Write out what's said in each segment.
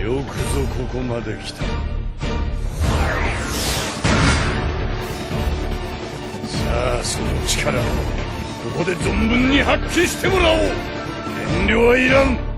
よくぞここまで来た。さあ、その力をここで存分に発揮してもらおう。遠慮はいらん。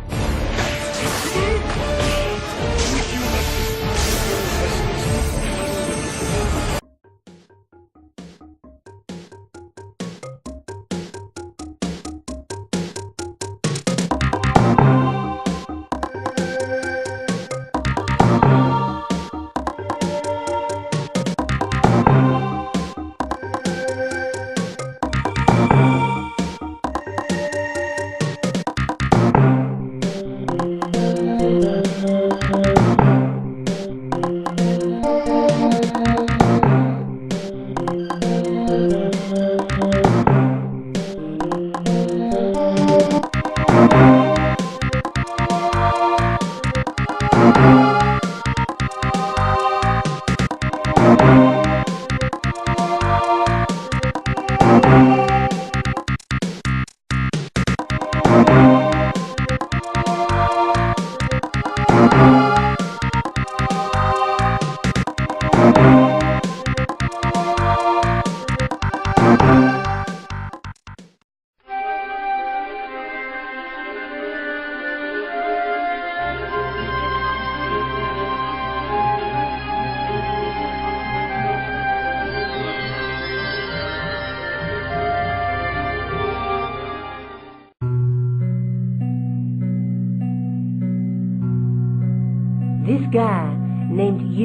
This guy, named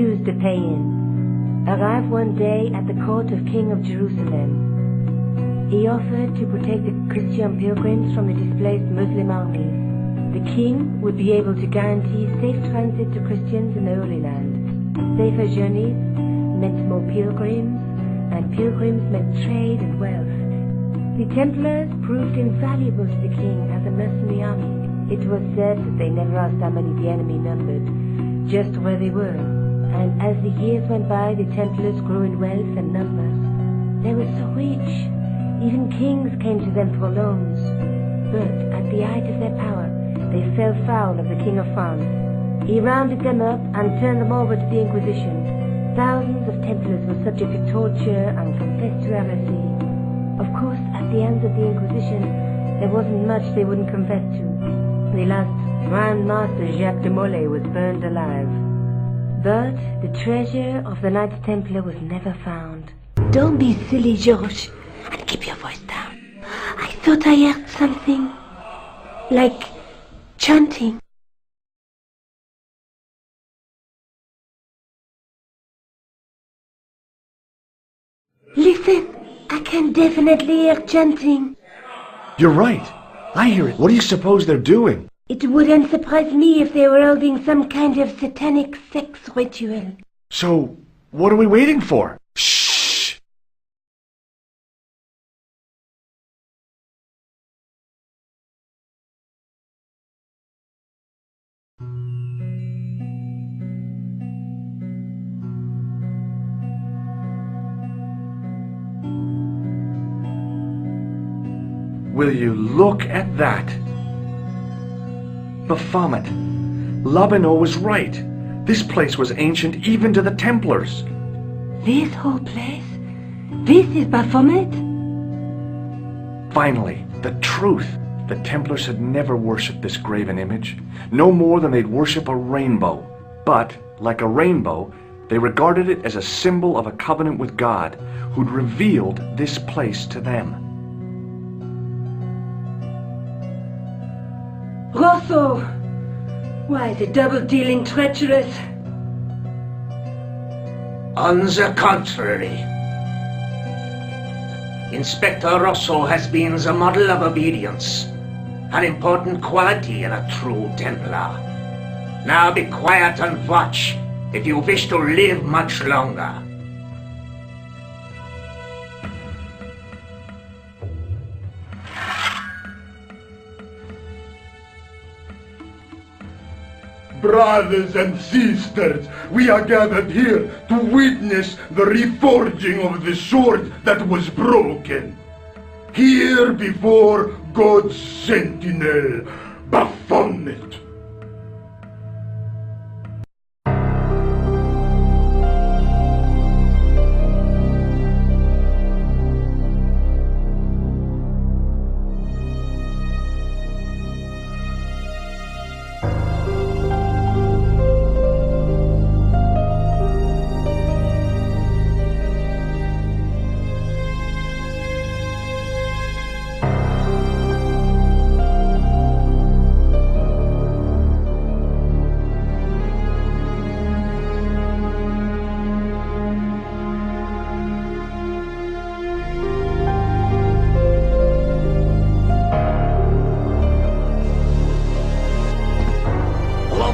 Pain, arrived one day at the court of King of Jerusalem. He offered to protect the Christian pilgrims from the displaced Muslim armies. The king would be able to guarantee safe transit to Christians in the Holy Land. Safer journeys meant more pilgrims, and pilgrims meant trade and wealth. The Templars proved invaluable to the king as a mercenary army. It was said that they never asked how many the enemy numbered, just where they were. And as the years went by, the Templars grew in wealth and numbers. They were so rich, even kings came to them for loans. But at the height of their power, they fell foul of the King of France. He rounded them up and turned them over to the Inquisition. Thousands of Templars were subject to torture and confessed to heresy. Of course, at the hands of the Inquisition, there wasn't much they wouldn't confess to. The last Grand Master Jacques de Molay was burned alive. But the treasure of the Knights Templar was never found. Don't be silly, George, and keep your voice down. I thought I heard something like chanting. Listen, I can definitely hear chanting. You're right. I hear it. What do you suppose they're doing? It wouldn't surprise me if they were holding some kind of satanic sex ritual. So, what are we waiting for? Shh! Will you look at that? Baphomet. Labineau was right. This place was ancient even to the Templars. This whole place? This is Baphomet? Finally, the truth. The Templars had never worshipped this graven image, no more than they'd worship a rainbow. But, like a rainbow, they regarded it as a symbol of a covenant with God, who'd revealed this place to them. Rosso! Why, the double-dealing treacherous? On the contrary, Inspector Rosso has been the model of obedience, an important quality in a true Templar. Now be quiet and watch if you wish to live much longer. Brothers and sisters, we are gathered here to witness the reforging of the sword that was broken. Here before God's sentinel, Baphomet.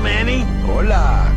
Manny. Hola.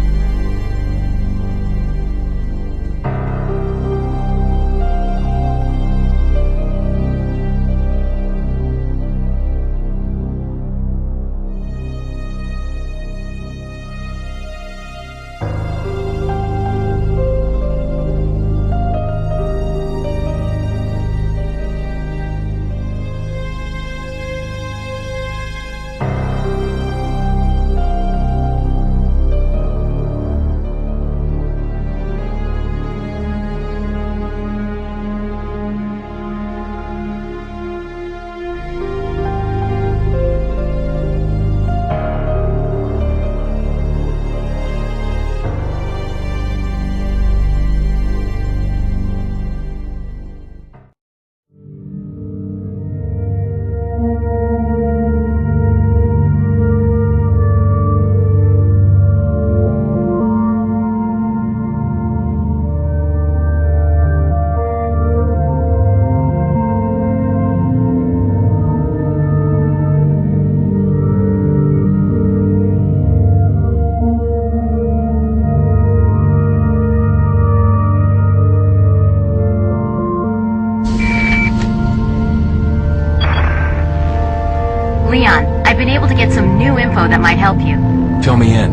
Leon, I've been able to get some new info that might help you. Fill me in.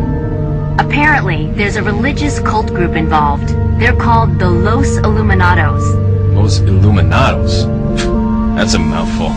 Apparently, there's a religious cult group involved. They're called the Los Illuminados. Los Illuminados? That's a mouthful.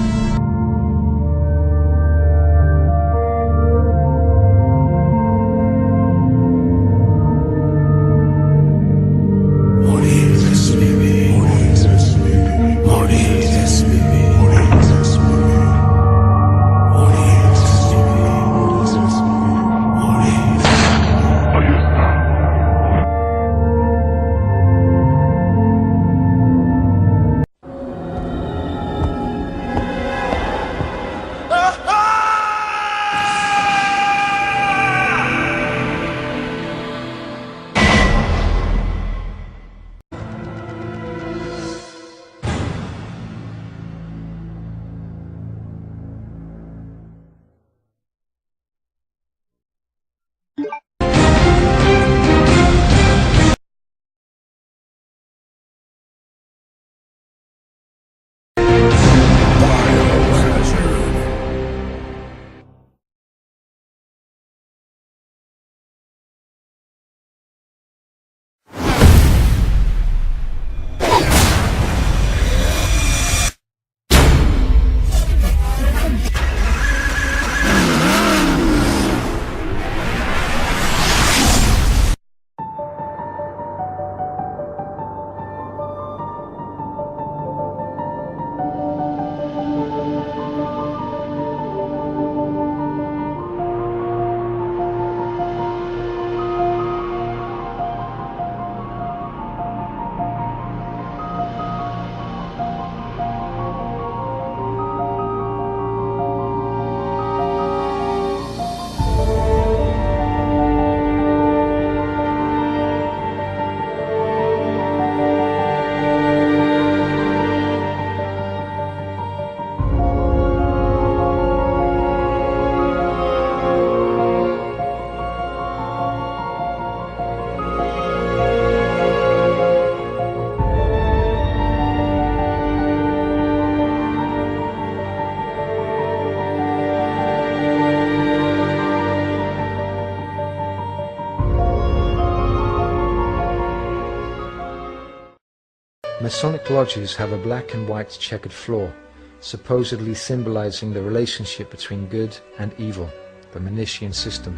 Masonic lodges have a black and white checkered floor, supposedly symbolizing the relationship between good and evil, the Manichean system.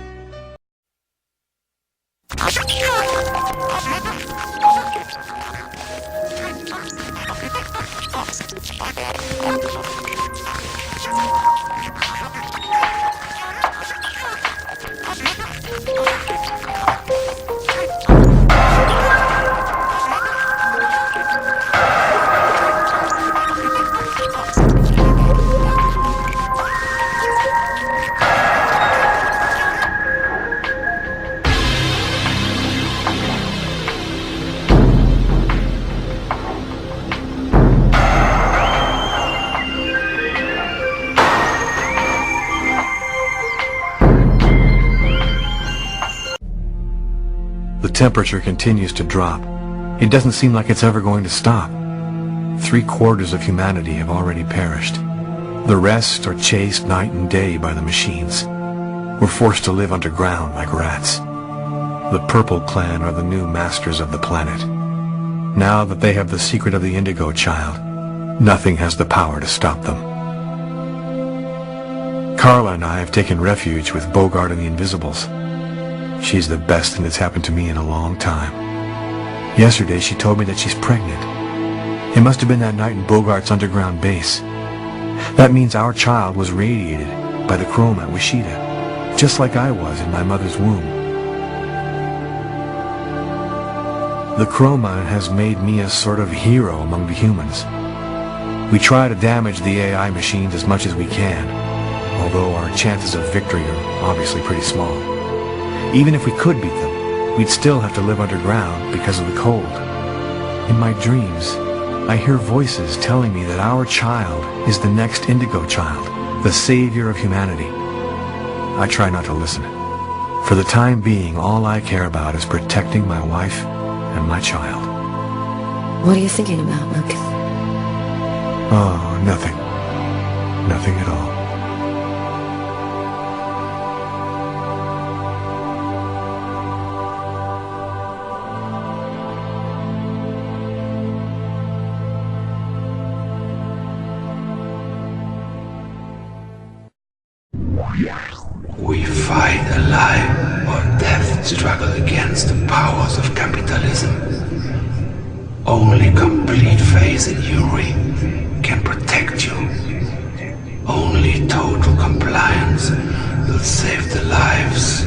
The temperature continues to drop. It doesn't seem like it's ever going to stop. 3/4 of humanity have already perished. The rest are chased night and day by the machines. We're forced to live underground like rats. The Purple Clan are the new masters of the planet. Now that they have the secret of the Indigo Child, nothing has the power to stop them. Carla and I have taken refuge with Bogart and the Invisibles. She's the best thing that's happened to me in a long time. Yesterday she told me that she's pregnant. It must have been that night in Bogart's underground base. That means our child was radiated by the chrome at Wishida, just like I was in my mother's womb. The chroma has made me a sort of hero among the humans. We try to damage the AI machines as much as we can, although our chances of victory are obviously pretty small. Even if we could beat them, we'd still have to live underground because of the cold. In my dreams, I hear voices telling me that our child is the next Indigo Child, the savior of humanity. I try not to listen. For the time being, all I care about is protecting my wife and my child. What are you thinking about, Lucas? Oh, nothing. Nothing at all. We fight a life or death struggle against the powers of capitalism. Only complete faith in Yuri can protect you. Only total compliance will save the lives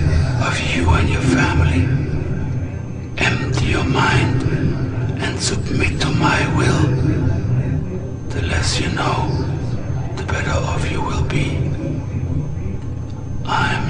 of you and your family. Empty your mind and submit to my will. The less you know, the better off you will be. I'm